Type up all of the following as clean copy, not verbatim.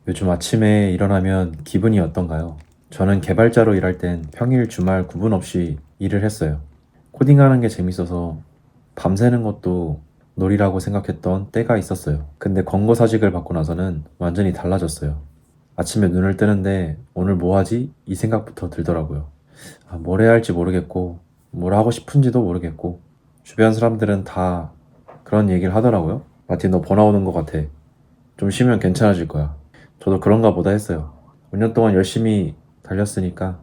요즘 아침에 일어나면 기분이 어떤가요? 저는 개발자로 일할 땐 평일 주말 구분 없이 일을 했어요. 코딩하는 게 재밌어서 밤새는 것도 놀이라고 생각했던 때가 있었어요. 근데 권고사직을 받고 나서는 완전히 달라졌어요. 아침에 눈을 뜨는데 오늘 뭐 하지? 이 생각부터 들더라고요. 뭘 해야 할지 모르겠고 뭘 하고 싶은지도 모르겠고 주변 사람들은 다 그런 얘기를 하더라고요. 마틴 너 번아웃 온 것 같아. 좀 쉬면 괜찮아질 거야. 저도 그런가 보다 했어요. 5년 동안 열심히 달렸으니까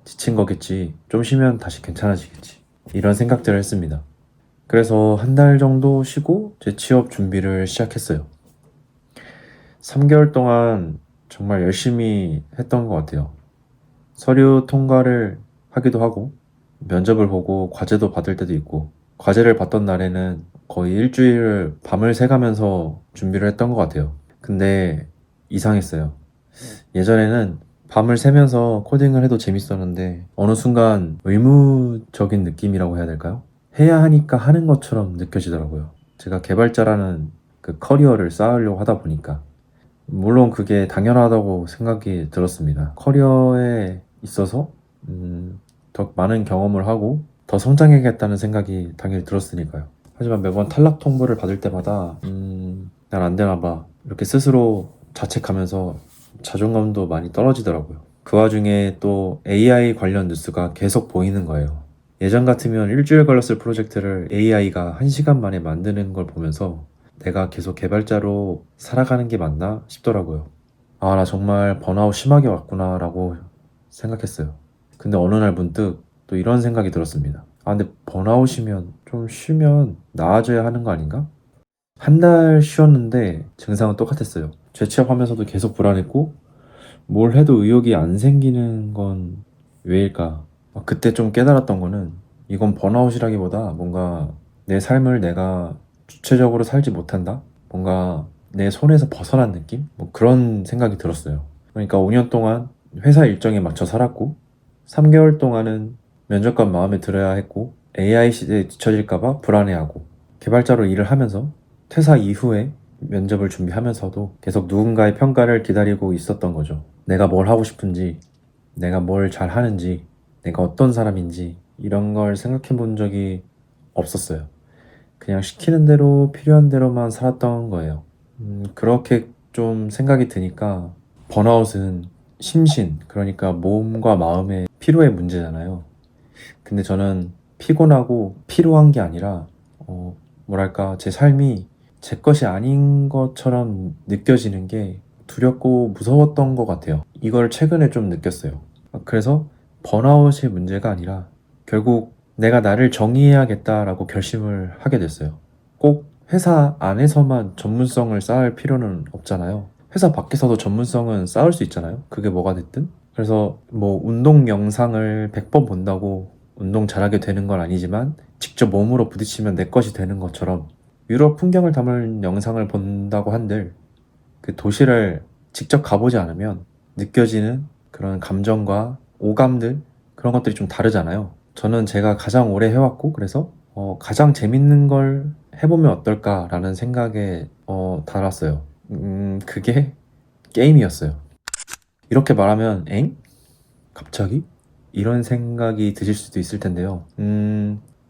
지친 거겠지. 좀 쉬면 다시 괜찮아지겠지. 이런 생각들을 했습니다. 그래서 한 달 정도 쉬고 제 취업 준비를 시작했어요. 3개월 동안 정말 열심히 했던 것 같아요. 서류 통과를 하기도 하고, 면접을 보고 과제도 받을 때도 있고, 과제를 받던 날에는 거의 일주일을 밤을 새가면서 준비를 했던 것 같아요. 근데 이상했어요. 예전에는 밤을 새면서 코딩을 해도 재밌었는데 어느 순간 의무적인 느낌이라고 해야 될까요? 해야 하니까 하는 것처럼 느껴지더라고요. 제가 개발자라는 그 커리어를 쌓으려고 하다 보니까 물론 그게 당연하다고 생각이 들었습니다. 커리어에 있어서 더 많은 경험을 하고 더 성장해야겠다는 생각이 당연히 들었으니까요. 하지만 매번 탈락 통보를 받을 때마다 난 안 되나 봐 이렇게 스스로 자책하면서 자존감도 많이 떨어지더라고요. 그 와중에 또 AI 관련 뉴스가 계속 보이는 거예요. 예전 같으면 일주일 걸렸을 프로젝트를 AI가 1시간 만에 만드는 걸 보면서 내가 계속 개발자로 살아가는 게 맞나 싶더라고요. 나 정말 번아웃 심하게 왔구나 라고 생각했어요. 근데 어느 날 문득 또 이런 생각이 들었습니다. 근데 번아웃이면 좀 쉬면 나아져야 하는 거 아닌가? 한 달 쉬었는데 증상은 똑같았어요. 재취업하면서도 계속 불안했고 뭘 해도 의욕이 안 생기는 건 왜일까? 그때 좀 깨달았던 거는 이건 번아웃이라기보다 뭔가 내 삶을 내가 주체적으로 살지 못한다? 뭔가 내 손에서 벗어난 느낌? 뭐 그런 생각이 들었어요. 그러니까 5년 동안 회사 일정에 맞춰 살았고 3개월 동안은 면접관 마음에 들어야 했고 AI 시대에 뒤처질까봐 불안해하고 개발자로 일을 하면서 퇴사 이후에 면접을 준비하면서도 계속 누군가의 평가를 기다리고 있었던 거죠. 내가 뭘 하고 싶은지, 내가 뭘 잘하는지, 내가 어떤 사람인지 이런 걸 생각해 본 적이 없었어요. 그냥 시키는 대로 필요한 대로만 살았던 거예요. 그렇게 좀 생각이 드니까 번아웃은 심신, 그러니까 몸과 마음의 피로의 문제잖아요. 근데 저는 피곤하고 피로한 게 아니라 뭐랄까 제 삶이 제 것이 아닌 것처럼 느껴지는 게 두렵고 무서웠던 것 같아요. 이걸 최근에 좀 느꼈어요. 그래서 번아웃의 문제가 아니라 결국 내가 나를 정의해야겠다라고 결심을 하게 됐어요. 꼭 회사 안에서만 전문성을 쌓을 필요는 없잖아요. 회사 밖에서도 전문성은 쌓을 수 있잖아요. 그게 뭐가 됐든. 그래서 뭐 운동 영상을 100번 본다고 운동 잘하게 되는 건 아니지만 직접 몸으로 부딪히면 내 것이 되는 것처럼 유럽 풍경을 담은 영상을 본다고 한들 그 도시를 직접 가보지 않으면 느껴지는 그런 감정과 오감들 그런 것들이 좀 다르잖아요. 저는 제가 가장 오래 해왔고 그래서 가장 재밌는 걸 해보면 어떨까라는 생각에 달았어요. 그게 게임이었어요. 이렇게 말하면 엥? 갑자기? 이런 생각이 드실 수도 있을 텐데요.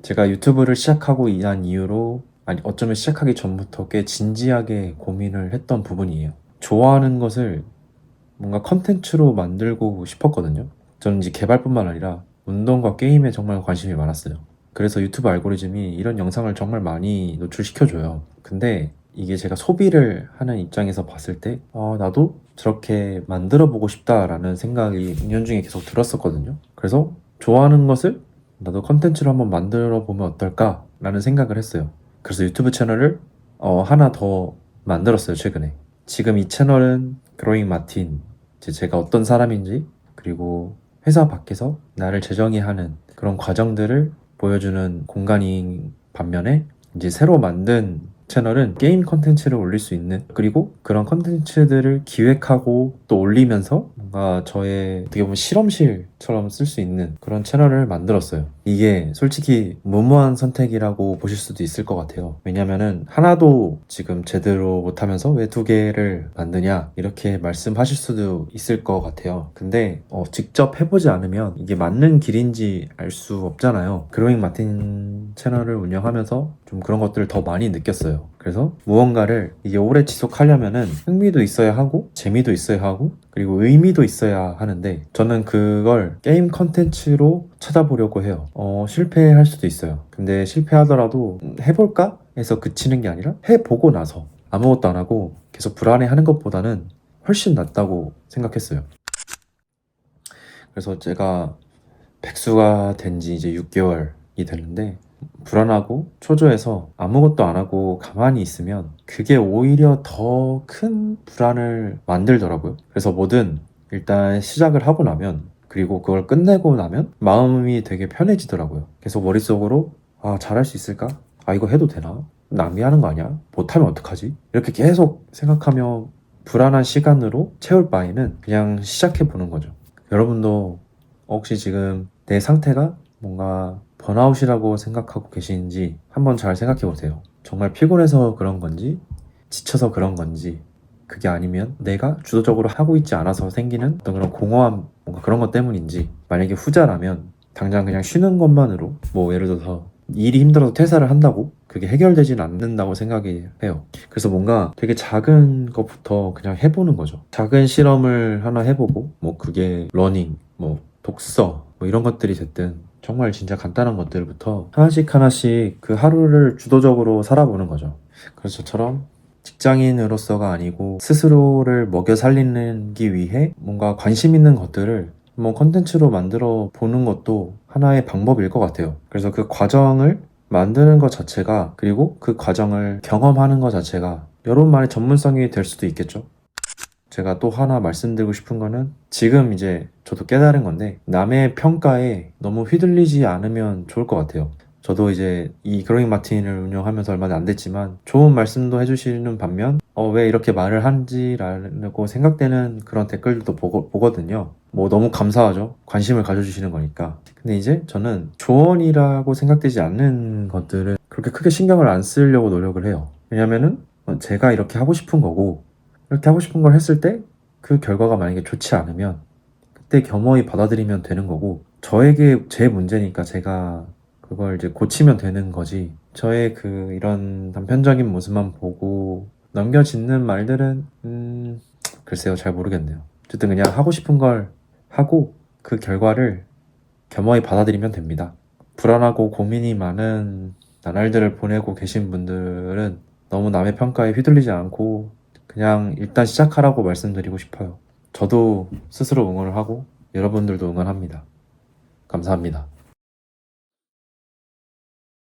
제가 유튜브를 시작하고 난 이후로, 아니, 어쩌면 시작하기 전부터 꽤 진지하게 고민을 했던 부분이에요. 좋아하는 것을 뭔가 컨텐츠로 만들고 싶었거든요. 저는 이제 개발뿐만 아니라 운동과 게임에 정말 관심이 많았어요. 그래서 유튜브 알고리즘이 이런 영상을 정말 많이 노출시켜줘요. 근데 이게 제가 소비를 하는 입장에서 봤을 때, 나도 저렇게 만들어 보고 싶다라는 생각이 은연중에 계속 들었었거든요. 그래서 좋아하는 것을 나도 컨텐츠로 한번 만들어 보면 어떨까라는 생각을 했어요. 그래서 유튜브 채널을 하나 더 만들었어요, 최근에. 지금 이 채널은 그로잉 마틴, 제가 어떤 사람인지, 그리고 회사 밖에서 나를 재정의하는 그런 과정들을 보여주는 공간인 반면에 이제 새로 만든 채널은 게임 컨텐츠를 올릴 수 있는, 그리고 그런 컨텐츠들을 기획하고 또 올리면서 뭔가 저의 어떻게 보면 실험실처럼 쓸 수 있는 그런 채널을 만들었어요. 이게 솔직히 무모한 선택이라고 보실 수도 있을 것 같아요. 왜냐면은 하나도 지금 제대로 못하면서 왜 두 개를 만드냐 이렇게 말씀하실 수도 있을 것 같아요. 근데 직접 해보지 않으면 이게 맞는 길인지 알 수 없잖아요. 그로잉 마틴 채널을 운영하면서 좀 그런 것들을 더 많이 느꼈어요. 그래서 무언가를 이게 오래 지속하려면은 흥미도 있어야 하고 재미도 있어야 하고 그리고 의미도 있어야 하는데 저는 그걸 게임 컨텐츠로 찾아보려고 해요. 실패할 수도 있어요. 근데 실패하더라도 해볼까? 해서 그치는 게 아니라 해보고 나서 아무것도 안 하고 계속 불안해하는 것보다는 훨씬 낫다고 생각했어요. 그래서 제가 백수가 된 지 이제 6개월이 됐는데 불안하고 초조해서 아무것도 안 하고 가만히 있으면 그게 오히려 더 큰 불안을 만들더라고요. 그래서 뭐든 일단 시작을 하고 나면 그리고 그걸 끝내고 나면 마음이 되게 편해지더라고요. 계속 머릿속으로 잘할 수 있을까? 이거 해도 되나? 낭비하는 거 아니야? 못하면 어떡하지? 이렇게 계속 생각하며 불안한 시간으로 채울 바에는 그냥 시작해 보는 거죠. 여러분도 혹시 지금 내 상태가 뭔가 번아웃이라고 생각하고 계시는지 한번 잘 생각해 보세요. 정말 피곤해서 그런 건지, 지쳐서 그런 건지, 그게 아니면 내가 주도적으로 하고 있지 않아서 생기는 어떤 그런 공허함, 뭔가 그런 것 때문인지, 만약에 후자라면 당장 그냥 쉬는 것만으로, 뭐 예를 들어서 일이 힘들어서 퇴사를 한다고 그게 해결되진 않는다고 생각이 해요. 그래서 뭔가 되게 작은 것부터 그냥 해보는 거죠. 작은 실험을 하나 해보고, 뭐 그게 러닝, 뭐 독서, 뭐 이런 것들이 됐든 정말 진짜 간단한 것들부터 하나씩 하나씩 그 하루를 주도적으로 살아보는 거죠. 그래서 저처럼 직장인으로서가 아니고 스스로를 먹여 살리기 위해 뭔가 관심 있는 것들을 뭐 컨텐츠로 만들어 보는 것도 하나의 방법일 것 같아요. 그래서 그 과정을 만드는 것 자체가 그리고 그 과정을 경험하는 것 자체가 여러분만의 전문성이 될 수도 있겠죠. 제가 또 하나 말씀드리고 싶은 거는 지금 이제 저도 깨달은 건데 남의 평가에 너무 휘둘리지 않으면 좋을 것 같아요. 저도 이제 이 그로잉 마틴을 운영하면서 얼마 안 됐지만 좋은 말씀도 해주시는 반면 왜 이렇게 말을 한지라고 생각되는 그런 댓글들도 보거든요. 뭐 너무 감사하죠. 관심을 가져주시는 거니까. 근데 이제 저는 조언이라고 생각되지 않는 것들은 그렇게 크게 신경을 안 쓰려고 노력을 해요. 왜냐면은 제가 이렇게 하고 싶은 거고 이렇게 하고 싶은 걸 했을 때 그 결과가 만약에 좋지 않으면 그때 겸허히 받아들이면 되는 거고 저에게 제 문제니까 제가 그걸 이제 고치면 되는 거지 저의 그 이런 단편적인 모습만 보고 넘겨짓는 말들은 글쎄요 잘 모르겠네요. 어쨌든 그냥 하고 싶은 걸 하고 그 결과를 겸허히 받아들이면 됩니다. 불안하고 고민이 많은 나날들을 보내고 계신 분들은 너무 남의 평가에 휘둘리지 않고 그냥 일단 시작하라고 말씀드리고 싶어요. 저도 스스로 응원을 하고 여러분들도 응원합니다. 감사합니다.